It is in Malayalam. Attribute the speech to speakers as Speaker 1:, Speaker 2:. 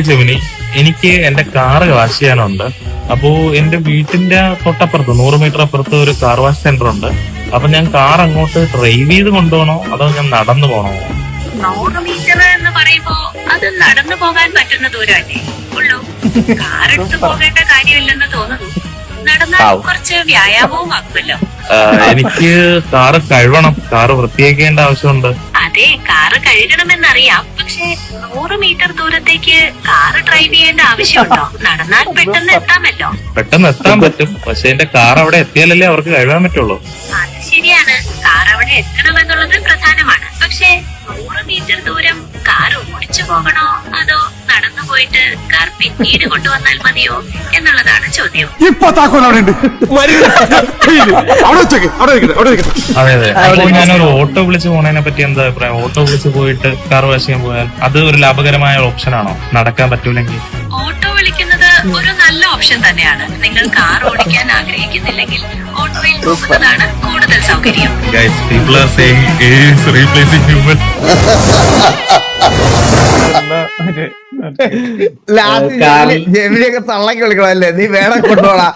Speaker 1: ജെമിനി, എനിക്ക് എന്റെ കാറ് വാഷ് ചെയ്യാനുണ്ട്. അപ്പോ എന്റെ വീട്ടിന്റെ തൊട്ടപ്പുറത്ത് 100 മീറ്റർ അപ്പുറത്ത് ഒരു കാർ വാഷ് സെന്റർ ഉണ്ട്. അപ്പൊ ഞാൻ കാർ അങ്ങോട്ട് ഡ്രൈവ് ചെയ്ത് കൊണ്ടുപോകണോ അതോ ഞാൻ നടന്നു പോകണോ?
Speaker 2: 100 മീറ്റർ എന്ന് പറയുമ്പോ അത് നടന്നു പോകാൻ പറ്റുന്ന ദൂരമല്ലേ ഉള്ളൂ. കാർ എടുത്ത് പോകേണ്ട കാര്യമില്ലെന്ന് തോന്നുന്നു. നടന്നാൽ കുറച്ച് വ്യായാമവും ആക്കുമല്ലോ.
Speaker 1: എനിക്ക് കാറ് കഴുകണം, കാറ് വൃത്തിയാക്കേണ്ട ആവശ്യമുണ്ട്.
Speaker 2: അതെ, കാറ് കഴുകണമെന്നറിയാം. പക്ഷെ 100 മീറ്റർ ദൂരത്തേക്ക് കാറ് ഡ്രൈവ് ചെയ്യേണ്ട ആവശ്യമുണ്ടോ? നടന്നാൽ പെട്ടെന്ന് എത്താമല്ലോ.
Speaker 1: പെട്ടെന്ന് എത്താൻ പറ്റും, പക്ഷെ എന്റെ കാർ അവിടെ എത്തിയാലല്ലേ അവർക്ക് കഴുകാൻ പറ്റുള്ളൂ.
Speaker 2: അത് ശരിയാണ്, കാർ അവിടെ എത്തണമെന്നുള്ളത് പ്രധാനമാണ്. പക്ഷെ 100 മീറ്റർ ദൂരം കാർ ഓടിച്ചു പോകണോ അതോ നടന്നു പോയിട്ട് കാർ പിന്നീട് കൊണ്ടുവന്നാൽ മതിയോ എന്നുള്ളതാണ് ചോദ്യം.
Speaker 1: അതെ അതെ. അപ്പൊ ഞാനൊരു ഓട്ടോ വിളിച്ച് പോണതിനെ പറ്റി എന്താ അഭിപ്രായം? ഓട്ടോ വിളിച്ച് പോയിട്ട് കാർ വാഷ് ചെയ്യാൻ പോയാൽ അത് ഒരു ലാഭകരമായ ഓപ്ഷൻ ആണോ? നടക്കാൻ പറ്റൂലെങ്കിൽ
Speaker 2: ഓട്ടോ വിളിക്കുന്നത് ഒരു നല്ല ഓപ്ഷൻ തന്നെയാണ്. നിങ്ങൾ കാർ ഓടിക്കാൻ ആഗ്രഹിക്കുന്നില്ലെങ്കിൽ ഓട്ടോയിൽ പോകുന്നതാണ് കൂടുതൽ സൗകര്യം.
Speaker 1: Guys, people are saying AI is replacing human.
Speaker 3: ജെമിനിയൊക്കെ തള്ളക്കി വിളിക്കണല്ലേ, നീ വേണം കൊണ്ടുപോടാ.